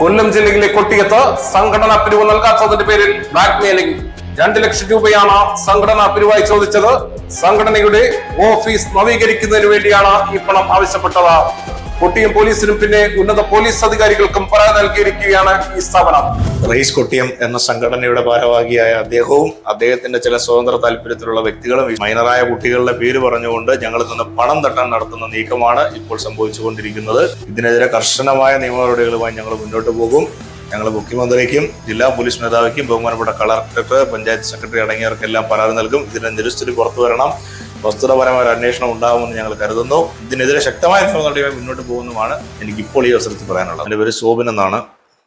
കൊല്ലം ജില്ലയിലെ കൊട്ടിയത്ത് സംഘടനാ പിരിവ് നൽകാത്തതിന്റെ പേരിൽ ബ്ലാക്ക്മെയിലിംഗ് 2 ലക്ഷം രൂപയാണ് സംഘടനാ പിരിവായി ചോദിച്ചത്. സംഘടനയുടെ ഓഫീസ് നവീകരിക്കുന്നതിന് വേണ്ടിയാണ് ഈ പണം ആവശ്യപ്പെട്ടത്. കൊട്ടിയം പോലീസിനും പിന്നെ ഉന്നത പോലീസ് അധികാരികൾക്കും പരാതി നൽകിയിരിക്കുകയാണ് ഈ സ്ഥാപനം. റൈസ് കൊട്ടിയം എന്ന സംഘടനയുടെ ഭാരവാഹിയായ അദ്ദേഹവും അദ്ദേഹത്തിന്റെ ചില സ്വതന്ത്ര താല്പര്യത്തിലുള്ള വ്യക്തികളും മൈനറായ കുട്ടികളുടെ പേര് പറഞ്ഞുകൊണ്ട് ഞങ്ങളിൽ നിന്ന് പണം തട്ടാൻ നടത്തുന്ന നീക്കമാണ് ഇപ്പോൾ സംഭവിച്ചുകൊണ്ടിരിക്കുന്നത്. ഇതിനെതിരെ കർശനമായ നിയമ നടപടികളുമായി ഞങ്ങൾ മുന്നോട്ട് പോകും. ഞങ്ങൾ മുഖ്യമന്ത്രിക്കും ജില്ലാ പോലീസ് മേധാവിക്കും ബഹുമാനപ്പെട്ട കളക്ടർ, പഞ്ചായത്ത് സെക്രട്ടറി അടങ്ങിയവർക്കെല്ലാം പരാതി നൽകും. ഇതിന്റെ നിരസ്ഥിതി പുറത്തു വരണം. വസ്തുതാപരമായ ഒരു അന്വേഷണം ഉണ്ടാകുമെന്ന് ഞങ്ങൾ കരുതുന്നു. ഇതിനെതിരെ ശക്തമായ നടപടിയുമായി മുന്നോട്ട് പോകുന്നതുമാണ് എനിക്കിപ്പോൾ ഈ അവസരത്തിൽ പറയാനുള്ളത്. എൻ്റെ പേര് സോബിൻ എന്നാണ്.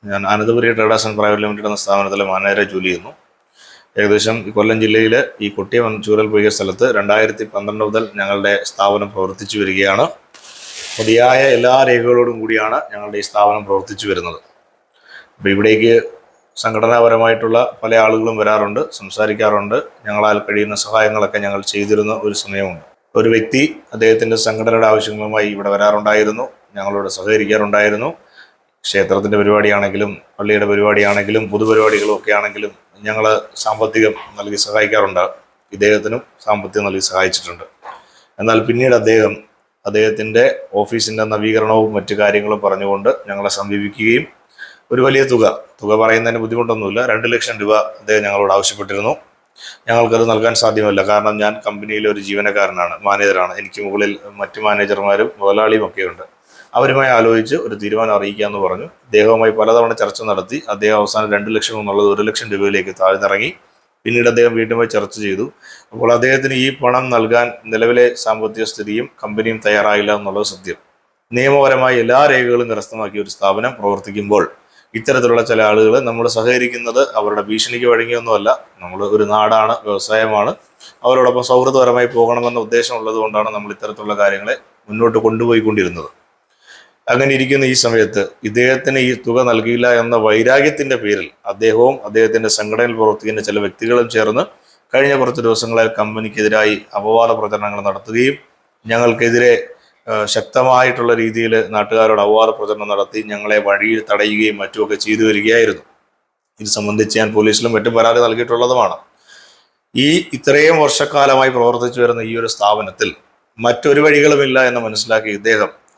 ഞാൻ Ananthapuri traders and private limited എന്ന സ്ഥാപനത്തിലെ മാനേജറെ ജോലി ചെയ്യുന്നു. ഏകദേശം കൊല്ലം ജില്ലയിൽ ഈ കൊട്ടിയം ചൂരൽ പൊയ്യ സ്ഥലത്ത് 2012 മുതൽ ഞങ്ങളുടെ സ്ഥാപനം പ്രവർത്തിച്ചു വരികയാണ്. മതിയായ എല്ലാ രേഖകളോടും കൂടിയാണ് ഞങ്ങളുടെ ഈ സ്ഥാപനം പ്രവർത്തിച്ചു വരുന്നത്. അപ്പോൾ ഇവിടേക്ക് സംഘടനാപരമായിട്ടുള്ള പല ആളുകളും വരാറുണ്ട്, സംസാരിക്കാറുണ്ട്. ഞങ്ങളാൽ കഴിയുന്ന സഹായങ്ങളൊക്കെ ഞങ്ങൾ ചെയ്തിരുന്ന ഒരു സമയമുണ്ട്. ഒരു വ്യക്തി അദ്ദേഹത്തിൻ്റെ സംഘടനയുടെ ആവശ്യങ്ങളുമായി ഇവിടെ വരാറുണ്ടായിരുന്നു, ഞങ്ങളോട് സഹകരിക്കാറുണ്ടായിരുന്നു. ക്ഷേത്രത്തിൻ്റെ പരിപാടിയാണെങ്കിലും പള്ളിയുടെ പരിപാടിയാണെങ്കിലും പൊതുപരിപാടികളും ഒക്കെ ആണെങ്കിലും ഞങ്ങൾ സാമ്പത്തികം നൽകി സഹായിക്കാറുണ്ട്. ഇദ്ദേഹത്തിനും സാമ്പത്തികം നൽകി സഹായിച്ചിട്ടുണ്ട്. എന്നാൽ പിന്നീട് അദ്ദേഹത്തിൻ്റെ ഓഫീസിൻ്റെ നവീകരണവും മറ്റു കാര്യങ്ങളും പറഞ്ഞുകൊണ്ട് ഞങ്ങളെ സമീപിക്കുകയും ഒരു വലിയ തുക പറയുന്നതിന് ബുദ്ധിമുട്ടൊന്നുമില്ല, 2 ലക്ഷം രൂപ അദ്ദേഹം ഞങ്ങളോട് ആവശ്യപ്പെട്ടിരുന്നു. ഞങ്ങൾക്കത് നൽകാൻ സാധ്യമല്ല. കാരണം ഞാൻ കമ്പനിയിലെ ഒരു ജീവനക്കാരനാണ്, മാനേജറാണ്. എനിക്ക് മുകളിൽ മറ്റു മാനേജർമാരും മുതലാളിയും ഒക്കെ ഉണ്ട്. അവരുമായി ആലോചിച്ച് ഒരു തീരുമാനം അറിയിക്കാമെന്ന് പറഞ്ഞു. അദ്ദേഹവുമായി പലതവണ ചർച്ച നടത്തി. അദ്ദേഹം അവസാനം 2 ലക്ഷം എന്നുള്ളത് 1 ലക്ഷം രൂപയിലേക്ക് താഴ്ന്നിറങ്ങി. പിന്നീട് അദ്ദേഹം വീണ്ടുമായി ചർച്ച ചെയ്തു. അപ്പോൾ അദ്ദേഹത്തിന് ഈ പണം നൽകാൻ നിലവിലെ സാമ്പത്തിക സ്ഥിതിയും കമ്പനിയും തയ്യാറായില്ല എന്നുള്ളത് സത്യം. നിയമപരമായി എല്ലാ രേഖകളും കരസ്ഥമാക്കിയ ഒരു സ്ഥാപനം പ്രവർത്തിക്കുമ്പോൾ ഇത്തരത്തിലുള്ള ചില ആളുകൾ നമ്മൾ സഹകരിക്കുന്നത് അവരുടെ ഭീഷണിക്ക് വഴങ്ങിയൊന്നുമല്ല. നമ്മൾ ഒരു നാടാണ്, വ്യവസായമാണ്. അവരോടൊപ്പം സൗഹൃദപരമായി പോകണമെന്ന ഉദ്ദേശമുള്ളത് കൊണ്ടാണ് നമ്മൾ ഇത്തരത്തിലുള്ള കാര്യങ്ങളെ മുന്നോട്ട് കൊണ്ടുപോയിക്കൊണ്ടിരുന്നത്. അങ്ങനെ ഇരിക്കുന്ന ഈ സമയത്ത് ഇദ്ദേഹത്തിന് ഈ തുക നൽകിയില്ല എന്ന വൈരാഗ്യത്തിന്റെ പേരിൽ അദ്ദേഹവും അദ്ദേഹത്തിന്റെ സംഘടനയിൽ പ്രവർത്തിക്കുന്ന ചില വ്യക്തികളും ചേർന്ന് കഴിഞ്ഞ കുറച്ച് ദിവസങ്ങളായി കമ്പനിക്കെതിരായി അപവാദ പ്രചരണങ്ങൾ നടത്തുകയും ഞങ്ങൾക്കെതിരെ ശക്തമായിട്ടുള്ള രീതിയിൽ നാട്ടുകാരോട് അപവാദ പ്രചരണം നടത്തി ഞങ്ങളെ വഴിയിൽ തടയുകയും മറ്റുമൊക്കെ ചെയ്തു വരികയായിരുന്നു. ഇത് സംബന്ധിച്ച് ഞാൻ പോലീസിലും മറ്റും പരാതി നൽകിയിട്ടുള്ളതുമാണ്. ഇത്രയും വർഷക്കാലമായി പ്രവർത്തിച്ചു വരുന്ന ഈ ഒരു സ്ഥാപനത്തിൽ മറ്റൊരു വഴികളുമില്ല എന്ന് മനസ്സിലാക്കി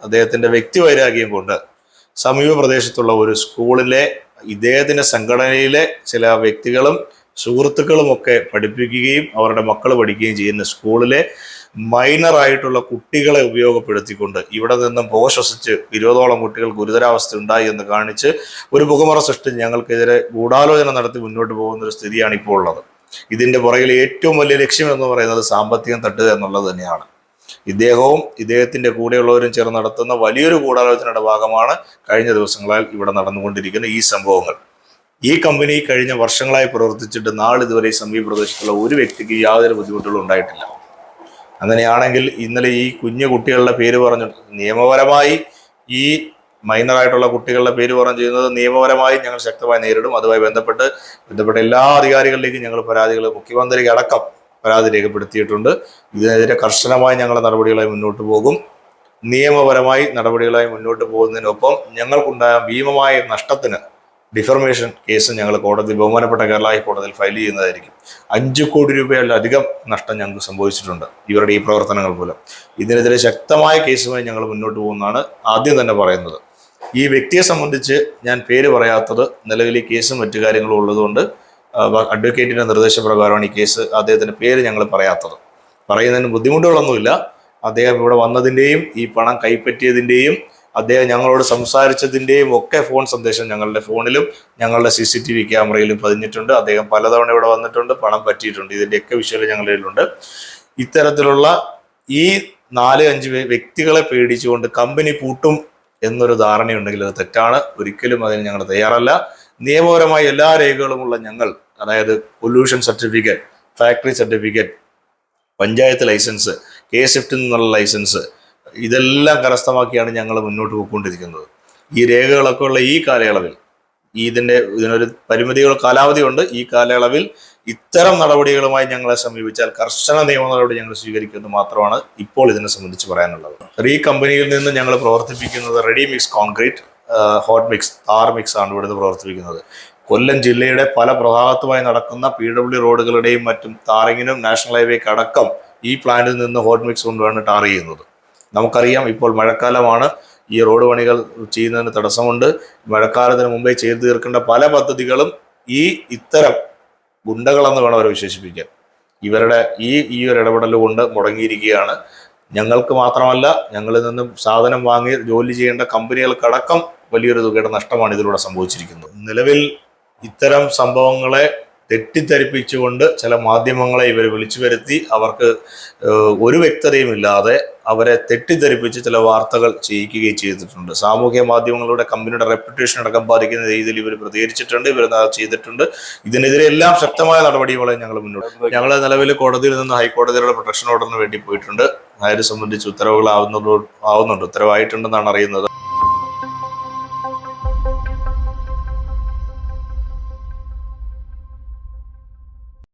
അദ്ദേഹത്തിന്റെ വ്യക്തിവൈരാഗ്യം കൊണ്ട് സമീപ പ്രദേശത്തുള്ള ഒരു സ്കൂളിലെ ഇദ്ദേഹത്തിന്റെ സംഘടനയിലെ ചില വ്യക്തികളും സുഹൃത്തുക്കളും ഒക്കെ പഠിപ്പിക്കുകയും അവരുടെ മക്കൾ പഠിക്കുകയും ചെയ്യുന്ന സ്കൂളിലെ മൈനറായിട്ടുള്ള കുട്ടികളെ ഉപയോഗപ്പെടുത്തിക്കൊണ്ട് ഇവിടെ നിന്നും ശ്വസിച്ച് 20ഓളം കുട്ടികൾ ഗുരുതരാവസ്ഥ ഉണ്ടായി എന്ന് കാണിച്ച് ഒരു പുകമറ സൃഷ്ടിച്ച് ഞങ്ങൾക്കെതിരെ ഗൂഢാലോചന നടത്തി മുന്നോട്ട് പോകുന്ന ഒരു സ്ഥിതിയാണ് ഇപ്പോൾ ഉള്ളത്. ഇതിന്റെ പുറകിൽ ഏറ്റവും വലിയ ലക്ഷ്യം എന്ന് പറയുന്നത് സാമ്പത്തികം തട്ടുക എന്നുള്ളത് തന്നെയാണ്. ഇദ്ദേഹവും ഇദ്ദേഹത്തിന്റെ കൂടെയുള്ളവരും ചേർന്ന് നടത്തുന്ന വലിയൊരു ഗൂഢാലോചനയുടെ ഭാഗമാണ് കഴിഞ്ഞ ദിവസങ്ങളാൽ ഇവിടെ നടന്നുകൊണ്ടിരിക്കുന്ന ഈ സംഭവങ്ങൾ. ഈ കമ്പനി കഴിഞ്ഞ വർഷങ്ങളായി പ്രവർത്തിച്ചിട്ട് നാളിതുവരെ സമീപ പ്രദേശത്തുള്ള ഒരു വ്യക്തിക്ക് യാതൊരു ബുദ്ധിമുട്ടുകളും ഉണ്ടായിട്ടില്ല. അങ്ങനെയാണെങ്കിൽ ഇന്നലെ ഈ കുഞ്ഞു കുട്ടികളുടെ പേര് പറഞ്ഞു നിയമപരമായി ഈ മൈനറായിട്ടുള്ള കുട്ടികളുടെ പേര് പറഞ്ഞു ചെയ്യുന്നത് നിയമപരമായി ഞങ്ങൾ ശക്തമായി നേരിടും. അതുമായി ബന്ധപ്പെട്ട എല്ലാ അധികാരികളിലേക്കും ഞങ്ങൾ പരാതികൾ മുഖ്യമന്ത്രിക്ക് അടക്കം പരാതി രേഖപ്പെടുത്തിയിട്ടുണ്ട്. ഇതിനെതിരെ കർശനമായി ഞങ്ങളുടെ നടപടികളായി മുന്നോട്ട് പോകും. നിയമപരമായി നടപടികളായി മുന്നോട്ട് പോകുന്നതിനൊപ്പം ഞങ്ങൾക്കുണ്ടായ ഭീമമായ നഷ്ടത്തിന് ഡിഫർമേഷൻ കേസ് ഞങ്ങൾ ബഹുമാനപ്പെട്ട കേരള ഹൈക്കോടതിയിൽ ഫയൽ ചെയ്യുന്നതായിരിക്കും. 5 കോടി രൂപയിലധികം നഷ്ടം ഞങ്ങൾക്ക് സംഭവിച്ചിട്ടുണ്ട് ഇവരുടെ ഈ പ്രവർത്തനങ്ങൾ മൂലം. ഇതിനെതിരെ ശക്തമായ കേസുമായി ഞങ്ങൾ മുന്നോട്ട് പോകുന്നതാണ് ആദ്യം തന്നെ പറയുന്നത്. ഈ വ്യക്തിയെ സംബന്ധിച്ച് ഞാൻ പേര് പറയാത്തത് നിലവിൽ ഈ കേസും മറ്റു കാര്യങ്ങളും ഉള്ളതുകൊണ്ട് അഡ്വക്കേറ്റിന്റെ നിർദ്ദേശപ്രകാരമാണ് ഈ കേസ് അദ്ദേഹത്തിന്റെ പേര് ഞങ്ങൾ പറയാത്തത്. പറയുന്നതിന് ബുദ്ധിമുട്ടുകളൊന്നുമില്ല. അദ്ദേഹം ഇവിടെ വന്നതിൻ്റെയും ഈ പണം കൈപ്പറ്റിയതിൻ്റെയും അദ്ദേഹം ഞങ്ങളോട് സംസാരിച്ചതിൻ്റെയും ഒക്കെ ഫോൺ സന്ദേശം ഞങ്ങളുടെ ഫോണിലും ഞങ്ങളുടെ CCTV ക്യാമറയിലും പതിഞ്ഞിട്ടുണ്ട്. അദ്ദേഹം പലതവണ ഇവിടെ വന്നിട്ടുണ്ട്, പണം പറ്റിയിട്ടുണ്ട്. ഇതിൻ്റെയൊക്കെ വിഷ്വൽ ഞങ്ങളുടെ കയ്യിലുണ്ട്. ഇത്തരത്തിലുള്ള ഈ 4-5 വ്യക്തികളെ പേടിച്ചുകൊണ്ട് കമ്പനി പൂട്ടും എന്നൊരു ധാരണയുണ്ടെങ്കിൽ അത് തെറ്റാണ്. ഒരിക്കലും അതിന് ഞങ്ങൾ തയ്യാറല്ല. നിയമപരമായ എല്ലാ രേഖകളുമുള്ള ഞങ്ങൾ, അതായത് pollution certificate, factory certificate, panchayat license, KSFT നിന്നുള്ള ലൈസൻസ്, ഇതെല്ലാം കരസ്ഥമാക്കിയാണ് ഞങ്ങൾ മുന്നോട്ട് പോയിക്കൊണ്ടിരിക്കുന്നത്. ഈ രേഖകളൊക്കെ ഉള്ള ഈ കാലയളവിൽ ഇതിനൊരു കാലാവധിയുണ്ട്. ഈ കാലയളവിൽ ഇത്തരം നടപടികളുമായി ഞങ്ങളെ സമീപിച്ചാൽ കർശന നിയമ നടപടി ഞങ്ങൾ സ്വീകരിക്കുമെന്ന് മാത്രമാണ് ഇപ്പോൾ ഇതിനെ സംബന്ധിച്ച് പറയാനുള്ളത്. ഈ കമ്പനിയിൽ നിന്ന് ഞങ്ങൾ പ്രവർത്തിപ്പിക്കുന്നത് ready mix concrete, hot mix tar mix ആണ് ഇവിടുന്ന് പ്രവർത്തിപ്പിക്കുന്നത്. കൊല്ലം ജില്ലയുടെ പല ഭാഗത്തുമായി നടക്കുന്ന PW റോഡുകളുടെയും മറ്റും ടാറിങ്ങിനും നാഷണൽ ഹൈവേക്ക് അടക്കം ഈ പ്ലാന്റിൽ നിന്ന് ഹോട്ട് മിക്സ് കൊണ്ടുമാണ് ടാർ ചെയ്യുന്നത്. നമുക്കറിയാം, ഇപ്പോൾ മഴക്കാലമാണ്. ഈ റോഡ് പണികൾ ചെയ്യുന്നതിന് തടസ്സമുണ്ട്. മഴക്കാലത്തിന് മുമ്പേ ചെയ്തു തീർക്കേണ്ട പല പദ്ധതികളും ഇത്തരം ഗുണ്ടകളെന്ന് വേണം അവരെ വിശേഷിപ്പിക്കാൻ. ഇവരുടെ ഈ ഒരു ഇടപെടൽ കൊണ്ട് മുടങ്ങിയിരിക്കുകയാണ്. ഞങ്ങൾക്ക് മാത്രമല്ല, ഞങ്ങളിൽ നിന്നും സാധനം വാങ്ങി ജോലി ചെയ്യേണ്ട കമ്പനികൾക്കടക്കം വലിയൊരു തുകയുടെ നഷ്ടമാണ് ഇതിലൂടെ സംഭവിച്ചിരിക്കുന്നത്. നിലവിൽ ഇത്തരം സംഭവങ്ങളെ തെറ്റിദ്ധരിപ്പിച്ചുകൊണ്ട് ചില മാധ്യമങ്ങളെ ഇവർ വിളിച്ചു വരുത്തി അവർക്ക് ഒരു വ്യക്തതയുമില്ലാതെ അവരെ തെറ്റിദ്ധരിപ്പിച്ച് ചില വാർത്തകൾ ചെയ്യിക്കുകയും ചെയ്തിട്ടുണ്ട്. സാമൂഹ്യ മാധ്യമങ്ങളുടെ കമ്പനിയുടെ റെപ്യൂട്ടേഷൻ അടക്കം ബാധിക്കുന്ന രീതിയിൽ ഇവർ പ്രതികരിച്ചിട്ടുണ്ട്, ഇവർ ചെയ്തിട്ടുണ്ട്. ഇതിനെതിരെ എല്ലാം ശക്തമായ നടപടികളെ ഞങ്ങൾ നിലവിൽ കോടതിയിൽ നിന്ന് ഹൈക്കോടതിയുടെ പ്രൊട്ടക്ഷൻ ഓർഡറിന് വേണ്ടി പോയിട്ടുണ്ട്. അത് സംബന്ധിച്ച് ഉത്തരവുകളാവുന്നുണ്ട്, ഉത്തരവായിട്ടുണ്ടെന്നാണ് അറിയുന്നത്.